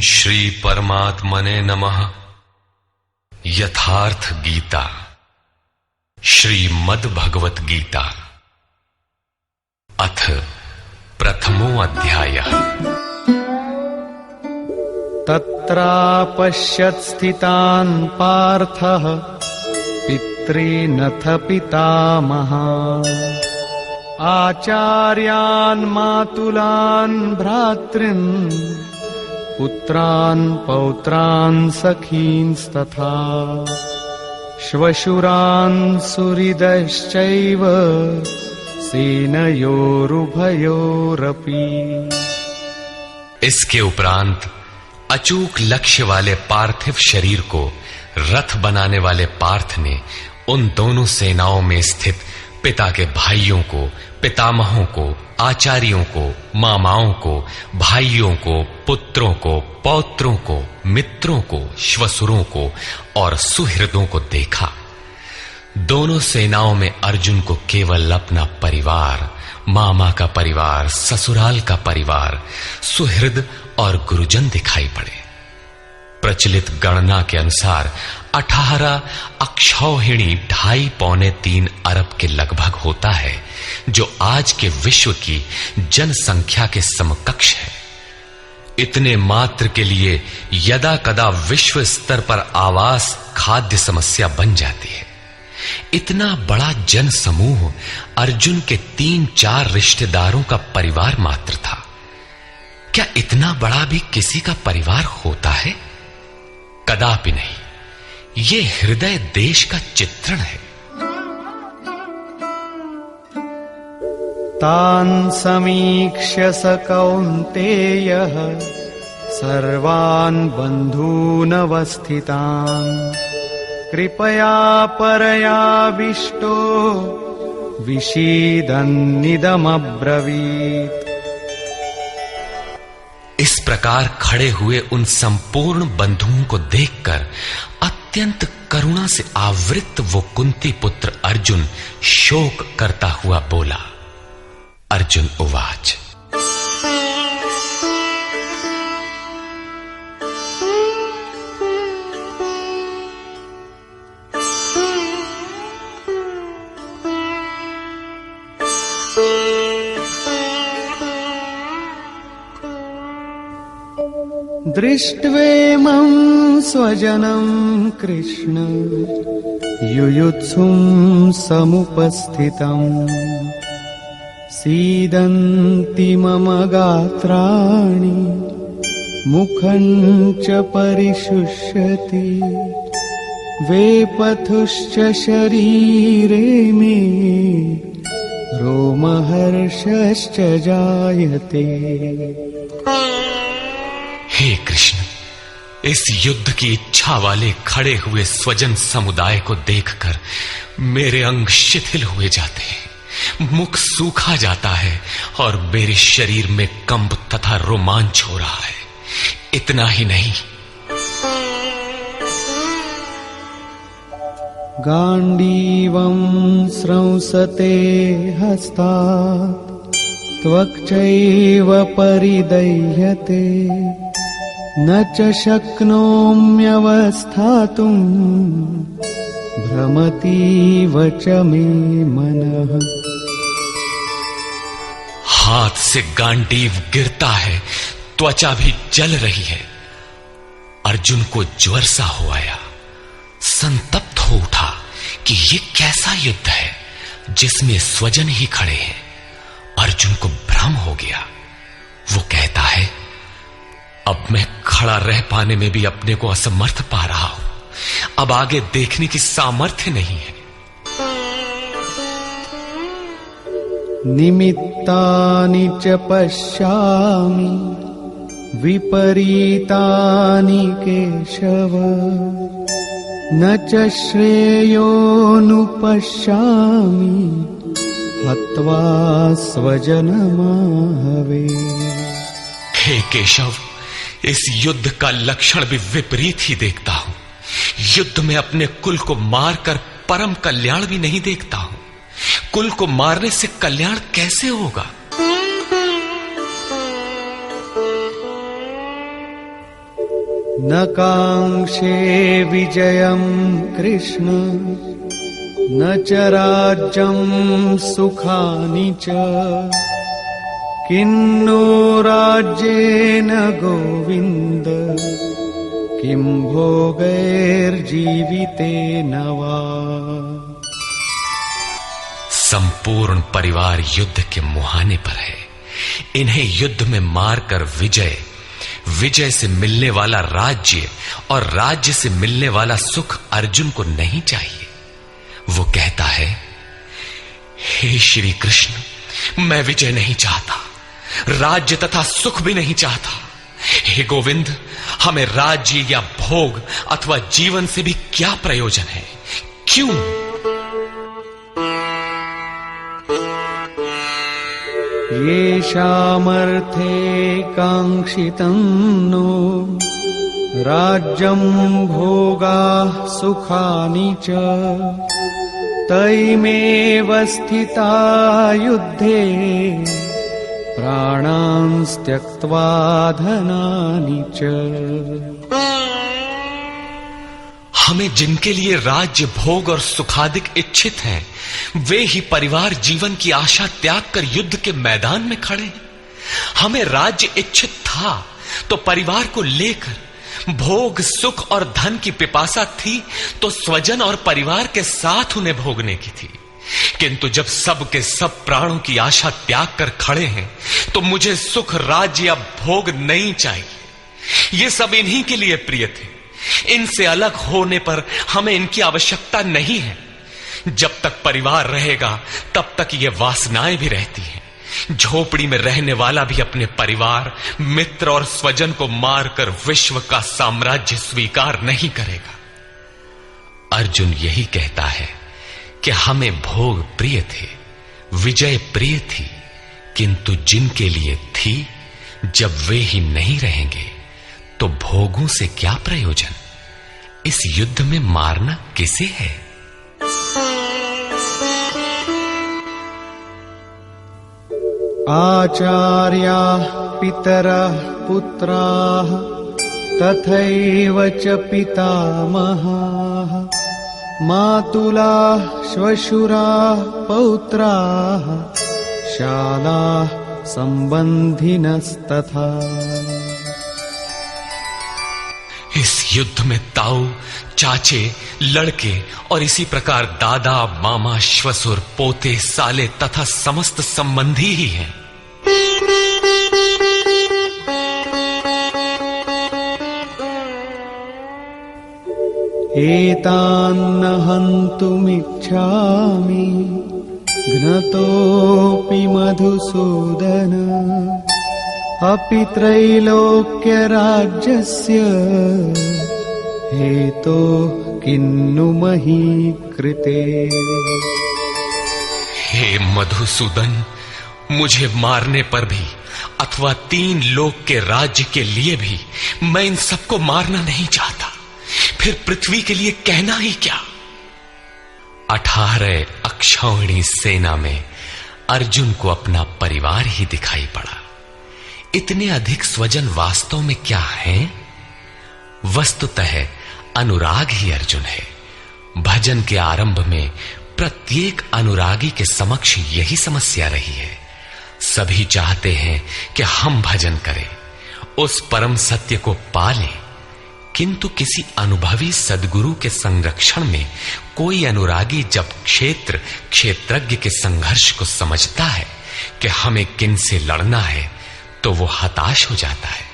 श्री परमात्मने नमः। यथार्थ गीता, श्रीमद् भगवत गीता, अथ प्रथमो अध्यायः। तत्रापश्यत् स्थितान् पार्थः पितॄनथ पितामहान्, आचार्यान् मातुलान् भ्रातॄन्, पुत्रान् पौत्रान् सखींस्तथा श्वशुरान् सुहृदश्चैव सेनयोरुभयोरपि। इसके उपरांत अचूक लक्ष्य वाले पार्थिव शरीर को रथ बनाने वाले पार्थ ने उन दोनों सेनाओं में स्थित पिता के भाइयों को, पितामहों को, आचार्यों को, मामाओं को, भाइयों को, पुत्रों को, पौत्रों को, मित्रों को, श्वसुरों को और सुहृदों को देखा। दोनों सेनाओं में अर्जुन को केवल अपना परिवार, मामा का परिवार, ससुराल का परिवार, सुहृद और गुरुजन दिखाई पड़े। प्रचलित गणना के अनुसार 18 अक्षौहिणी 2.5-3 अरब के लगभग होता है, जो आज के विश्व की जनसंख्या के समकक्ष है। इतने मात्र के लिए यदा कदा विश्व स्तर पर आवास, खाद्य समस्या बन जाती है। इतना बड़ा जन समूह अर्जुन के 3-4 रिश्तेदारों का परिवार मात्र था। क्या इतना बड़ा भी किसी का परिवार होता है? कदापि नहीं। ये हृदय देश का चित्रण है। तान् समीक्ष्य स कौन्तेयः सर्वान् बन्धूनवस्थितान्, कृपया परयाविष्टो विषीदन्निदमब्रवीत्। इस प्रकार खड़े हुए उन संपूर्ण बंधुओं को देखकर अत्यंत करुणा से आवृत वो कुंती पुत्र अर्जुन शोक करता हुआ बोला। अर्जुन उवाच, दृष्ट्वेमं स्वजनं कृष्ण युयुत्सुं समुपस्थितम्, सीदन्ति मम गात्राणि मुखं च परिशुष्यति, वेपथुश्च शरीरे मे रोमहर्षश्च जायते। हे कृष्ण, इस युद्ध की इच्छा वाले खड़े हुए स्वजन समुदाय को देखकर मेरे अंग शिथिल हुए जाते हैं, मुख सूखा जाता है और मेरे शरीर में कंप तथा रोमांच हो रहा है। इतना ही नहीं, गांडीवं स्रंसते हस्तात् त्वक्चैव परिदह्यते, न च शक्नोम्यवस्थातुं भ्रमतीव च मे मनः। हाथ से गांडीव गिरता है, त्वचा भी जल रही है। अर्जुन को ज्वर सा हो आया, संतप्त हो उठा कि ये कैसा युद्ध है जिसमें स्वजन ही खड़े हैं। अर्जुन को भ्रम हो गया। वो कहता है, अब मैं खड़ा रह पाने में भी अपने को असमर्थ पा रहा हूं। अब आगे देखने की सामर्थ्य नहीं है। निमित्तानि च पश्यामि विपरीतानि केशव, न च श्रेयोनुपश्यामि हत्वा स्वजनमाहवे। हे केशव, इस युद्ध का लक्षण भी विपरीत ही देखता हूं। युद्ध में अपने कुल को मारकर परम कल्याण भी नहीं देखता हूं। कुल को मारने से कल्याण कैसे होगा? न काङ्क्षे विजयं कृष्ण न च राज्यं सुखानि च किन्नो राज्येन गोविन्द किं भोगैर्जीवितेन वा। संपूर्ण परिवार युद्ध के मुहाने पर है। इन्हें युद्ध में मारकर विजय से मिलने वाला राज्य और राज्य से मिलने वाला सुख अर्जुन को नहीं चाहिए। वो कहता है, हे श्री कृष्ण, मैं विजय नहीं चाहता, राज्य तथा सुख भी नहीं चाहता। हे गोविंद, हमें राज्य या भोग अथवा जीवन से भी क्या प्रयोजन है? क्यों? येषामर्थे काङ्क्षितं नो राज्यं भोगाः सुखानि च तैमेव स्थिता युद्धे प्राणान् त्यक्त्वा धनानि च। हमें जिनके लिए राज्य भोग और सुखादिक इच्छित हैं, वे ही परिवार जीवन की आशा त्याग कर युद्ध के मैदान में खड़े। हमें राज्य इच्छित था तो परिवार को लेकर भोग सुख और धन की पिपासा थी तो स्वजन और परिवार के साथ उन्हें भोगने की थी। किंतु जब सब के सब प्राणों की आशा त्याग कर खड़े हैं तो मुझे सुख राज्य या भोग नहीं चाहिए। ये सब इन्हीं के लिए प्रिय थे। इनसे अलग होने पर हमें इनकी आवश्यकता नहीं है। जब तक परिवार रहेगा तब तक ये वासनाएं भी रहती हैं। झोपड़ी में रहने वाला भी अपने परिवार, मित्र और स्वजन को मारकर विश्व का साम्राज्य स्वीकार नहीं करेगा। अर्जुन यही कहता है कि हमें भोग प्रिय थे, विजय प्रिय थी, किंतु जिनके लिए थी जब वे ही नहीं रहेंगे तो भोगों से क्या प्रयोजन? इस युद्ध में मारना किसे है? आचार्याः पितरः पुत्राः तथैव च पितामहाः मातुलाः श्वशुराः पौत्राः शालाः सम्बन्धिनस्तथा। इस युद्ध में ताऊ, चाचे, लड़के और इसी प्रकार दादा, मामा, श्वसुर, पोते, साले तथा समस्त संबंधी ही हैं। एतान्न हन्तुमिच्छामि घ्नतोऽपि मधुसूदन अपि त्रैलोक्यराज्यस्य हेतो किन्नु मही कृते। हे मधुसूदन, मुझे मारने पर भी अथवा 3 लोक के राज्य के लिए भी मैं इन सबको मारना नहीं चाहता। फिर पृथ्वी के लिए कहना ही क्या? 18 अक्षौहिणी सेना में अर्जुन को अपना परिवार ही दिखाई पड़ा। इतने अधिक स्वजन वास्तव में क्या हैं? वस्तुतः अनुराग ही अर्जुन है। भजन के आरंभ में प्रत्येक अनुरागी के समक्ष यही समस्या रही है। सभी चाहते हैं कि हम भजन करें, उस परम सत्य को पालें, किंतु किसी अनुभवी सद्गुरु के संरक्षण में कोई अनुरागी जब क्षेत्रज्ञ के संघर्ष को समझता है कि हमें किन से लड़ना है तो वो हताश हो जाता है।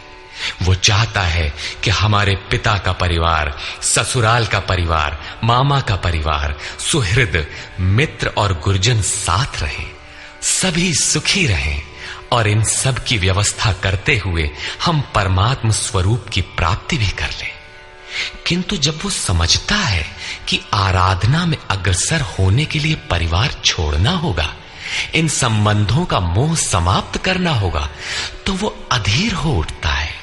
वो चाहता है कि हमारे पिता का परिवार, ससुराल का परिवार, मामा का परिवार, सुहृद, मित्र और गुरुजन साथ रहे, सभी सुखी रहें और इन सब की व्यवस्था करते हुए हम परमात्म स्वरूप की प्राप्ति भी कर लें। किंतु जब वो समझता है कि आराधना में अग्रसर होने के लिए परिवार छोड़ना होगा, इन संबंधों का मोह समाप्त करना होगा, तो वो अधीर हो उठता है।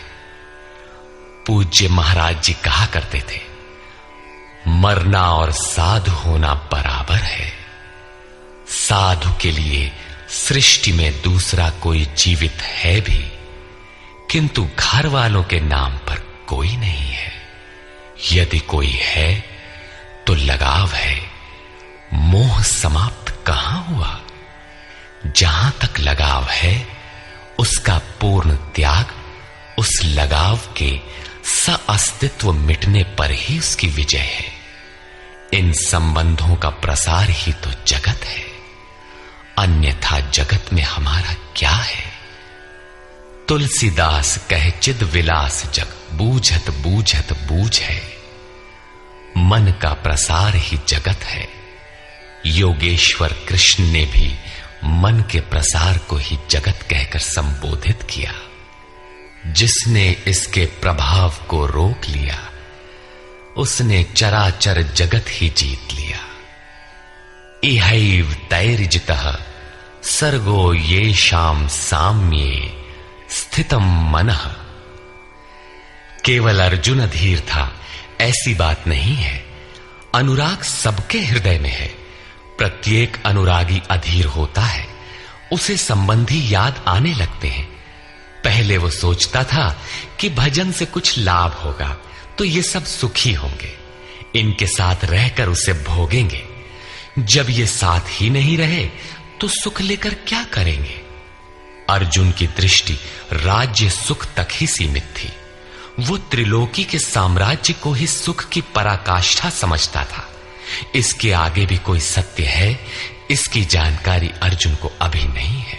पूज्य महाराज जी कहा करते थे, मरना और साधु होना बराबर है। साधु के लिए सृष्टि में दूसरा कोई जीवित है भी, किंतु घर वालों के नाम पर कोई नहीं है। यदि कोई है तो लगाव है। मोह समाप्त कहां हुआ? जहां तक लगाव है उसका पूर्ण त्याग, उस लगाव के अस्तित्व मिटने पर ही उसकी विजय है। इन संबंधों का प्रसार ही तो जगत है, अन्यथा जगत में हमारा क्या है? तुलसीदास कहे चिद विलास जग, बूझत बूझत बूझ है। मन का प्रसार ही जगत है। योगेश्वर कृष्ण ने भी मन के प्रसार को ही जगत कहकर संबोधित किया। जिसने इसके प्रभाव को रोक लिया उसने चराचर जगत ही जीत लिया। इहैव तैर्जितः सर्गो येषां साम्ये स्थितम मनः। केवल अर्जुन अधीर था ऐसी बात नहीं है। अनुराग सबके हृदय में है। प्रत्येक अनुरागी अधीर होता है, उसे संबंधी याद आने लगते हैं। पहले वो सोचता था कि भजन से कुछ लाभ होगा तो ये सब सुखी होंगे, इनके साथ रहकर उसे भोगेंगे। जब ये साथ ही नहीं रहे तो सुख लेकर क्या करेंगे? अर्जुन की दृष्टि राज्य सुख तक ही सीमित थी। वो त्रिलोकी के साम्राज्य को ही सुख की पराकाष्ठा समझता था। इसके आगे भी कोई सत्य है, इसकी जानकारी अर्जुन को अभी नहीं है।